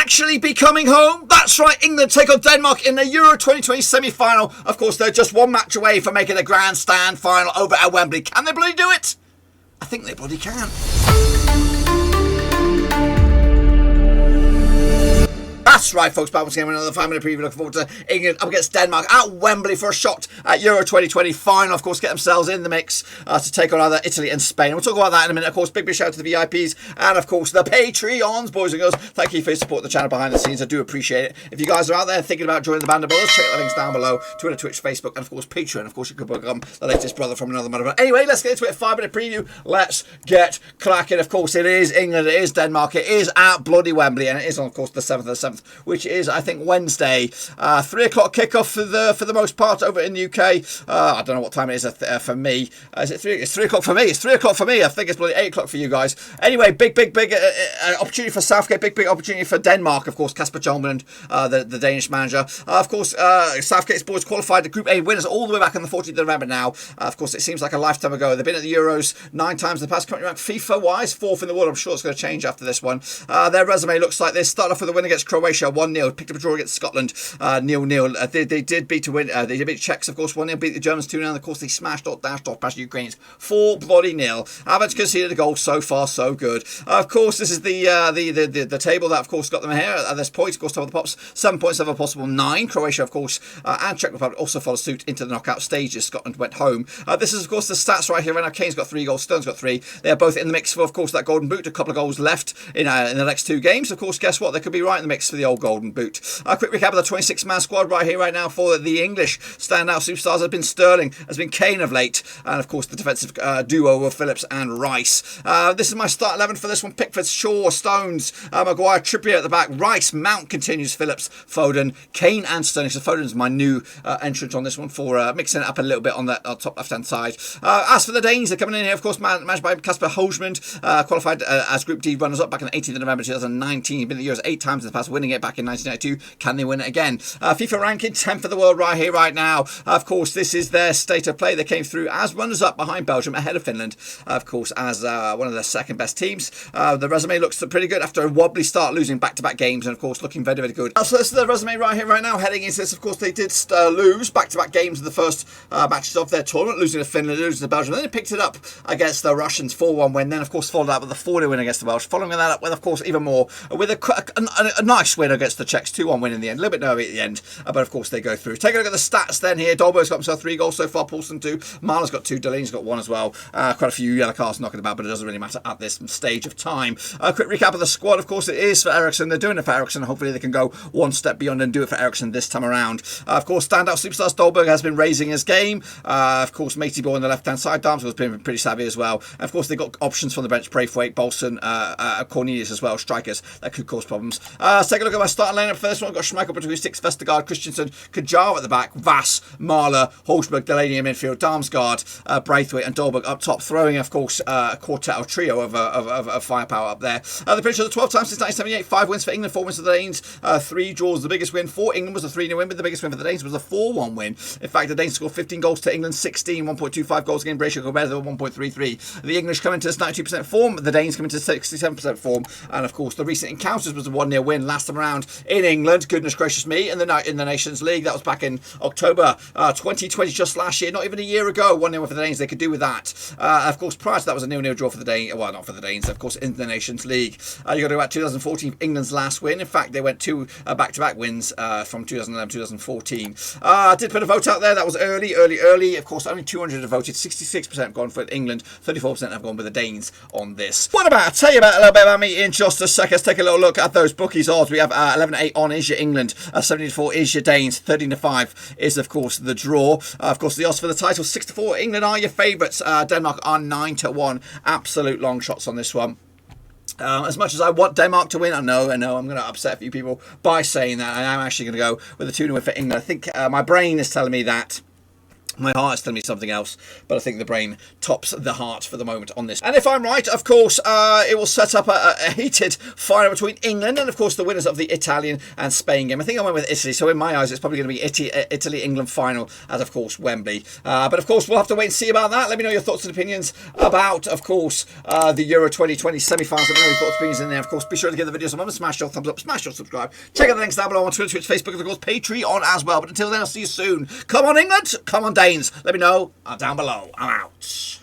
actually be coming home. That's right, England take on Denmark in the Euro 2020 semi-final. Of course, they're just one match away from making a grandstand final over at Wembley. Can they bloody do it? I think they bloody can. That's right, folks. Back once again with another 5-minute preview. Looking forward to England up against Denmark at Wembley for a shot at Euro 2020 final. Of course, get themselves in the mix to take on either Italy and Spain. We'll talk about that in a minute. Of course, big shout out to the VIPs and, of course, the Patreons, boys and girls. Thank you for your support of the channel behind the scenes. I do appreciate it. If you guys are out there thinking about joining the Band of Brothers, check the links down below. Twitter, Twitch, Facebook, and, of course, Patreon. Of course, you could become the latest brother from another mother. But anyway, let's get into it. 5-minute preview. Let's get cracking. Of course, it is England. It is Denmark. It is at bloody Wembley. And it is on, of course, the 7th of the 7th, which is, I think, Wednesday. 3 o'clock kickoff for the most part over in the UK. I don't know what time it is for me. Is it 3? It's 3 o'clock for me. It's 3 o'clock for me. I think it's probably 8 o'clock for you guys. Anyway, big opportunity for Southgate. Big opportunity for Denmark. Of course, Kasper Dolberg, the Danish manager. Of course, Southgate's boys qualified the Group A winners all the way back on the 14th of November now. Of course, it seems like a lifetime ago. They've been at the Euros 9 times in the past. Currently ranked FIFA-wise 4th in the world. I'm sure it's going to change after this one. Their resume looks like this. Started off with a win against Croatia, 1-0. Picked up a draw against Scotland, 0-0. They did beat to win. They did beat Czechs, of course, 1-0. Beat the Germans 2-0. And of course, they smashed past the Ukrainians 4-0. Haven't conceded a goal so far, so good. Of course, this is the table that, of course, got them here at this point. Of course, top of the pops, 7 points of a possible 9. Croatia, of course, and Czech Republic also follow suit into the knockout stages. Scotland went home. This is, of course, the stats right here. Right now, Kane's got 3 goals. Sterne's got 3. They are both in the mix for, of course, that golden boot. A couple of goals left in the next 2 games. Of course, guess what? They could be right in the mix for the old golden boot. A quick recap of the 26-man squad right here, right now for the English standout superstars has been Sterling, has been Kane of late, and of course the defensive duo of Phillips and Rice. This is my start 11 for this one. Pickford, Shaw, Stones, Maguire, Trippier at the back, Rice, Mount continues, Phillips, Foden, Kane and Sterling. So Foden's my new entrant on this one for mixing it up a little bit on the top left-hand side. As for the Danes, they're coming in here, of course, managed by Kasper Dolberg, qualified as Group D runners-up back on the 18th of November 2019. Been the Euros 8 times in the past, winning it back in 1992. Can they win it again? FIFA ranking 10th of the world right here, right now. Of course, this is their state of play. They came through as runners-up behind Belgium, ahead of Finland, of course, as one of their second-best teams. The resume looks pretty good after a wobbly start, losing back-to-back games, and of course, looking very, very good. So this is their resume right here, right now. Heading into this, of course, they did lose back-to-back games in the first matches of their tournament, losing to Finland, losing to Belgium. Then they picked it up against the Russians, 4-1 win. Then, of course, followed up with a 4-0 win against the Welsh. Following that up with, of course, even more, with a nice win against the Czechs, 2-1 win in the end. A little bit nervy at the end, but of course they go through. Take a look at the stats then here. Dolberg's got himself 3 goals so far, Paulson 2, Marler's got 2, Delaney's got 1 as well. Quite a few yellow cards knocking about, but it doesn't really matter at this stage of time. A quick recap of the squad. Of course, it is for Ericsson. They're doing it for Ericsson. Hopefully they can go one step beyond and do it for Ericsson this time around. Of course, standout superstar Dolberg has been raising his game. Of course, Matey Boy on the left-hand side, Darmstadt has been pretty savvy as well. And of course, they've got options from the bench, Braithwaite, Bolson, Cornelius as well, strikers that could cause problems. Let's take a look at my starting lineup. First one, I've got Schmeichel between 6, Vestergaard, Christensen, Kajar at the back, Vass, Marler, Holsberg, Delaney in midfield, Darmstadt, Braithwaite and Dolberg up top, throwing, of course, a quartet or trio of firepower up there. The British are the 12 times since 1978, 5 wins for England, 4 wins for the Danes, 3 draws. The biggest win for England was a 3-0 win, but the biggest win for the Danes was a 4-1 win. In fact, the Danes scored 15 goals to England, 16, 1.25 goals against ratio compared to 1.33. The English come into this 92% form, the Danes come into 67% form, and of course, the recent encounters was a 1-0 win last time around in England. Goodness gracious me, in the Nations League. That was back in October 2020, just last year, not even a year ago. 1-0 for the Danes, they could do with that. Of course, prior to that was a 0-0 draw for the Danes. Well, not for the Danes, of course, in the Nations League. You got to go back 2014, England's last win. In fact, they went 2 back-to-back wins from 2011 2014. Did put a vote out there. That was early. Of course, only 200 have voted. 66% have gone for England. 34% have gone with the Danes on this. What about? I'll tell you about a little bit about me in just a sec. Let's take a little look at those bookies odds. We have 11-8 on is your England, 17-4 is your Danes, 13-5 is of course the draw. Of course, the odds for the title 6-4. England are your favourites. Denmark are 9-1. Absolute long shots on this one. As much as I want Denmark to win, I know I'm going to upset a few people by saying that. I am actually going to go with a 2-0 win for England. I think my brain is telling me that My heart is telling me something else, but I think the brain tops the heart for the moment on this. And if I'm right, of course, it will set up a heated final between England and, of course, the winners of the Italian and Spain game. I think I went with Italy, so in my eyes, it's probably going to be Italy-England final at, of course, Wembley. But, of course, we'll have to wait and see about that. Let me know your thoughts and opinions about, of course, the Euro 2020 semi-finals. Let me know your thoughts and opinions in there. Of course, be sure to give the videos a moment, smash your thumbs up, smash your subscribe. Check out the links down below on Twitter, Twitch, Facebook, and, of course, Patreon as well. But until then, I'll see you soon. Come on, England. Come on, Danes. Let me know down below. I'm out.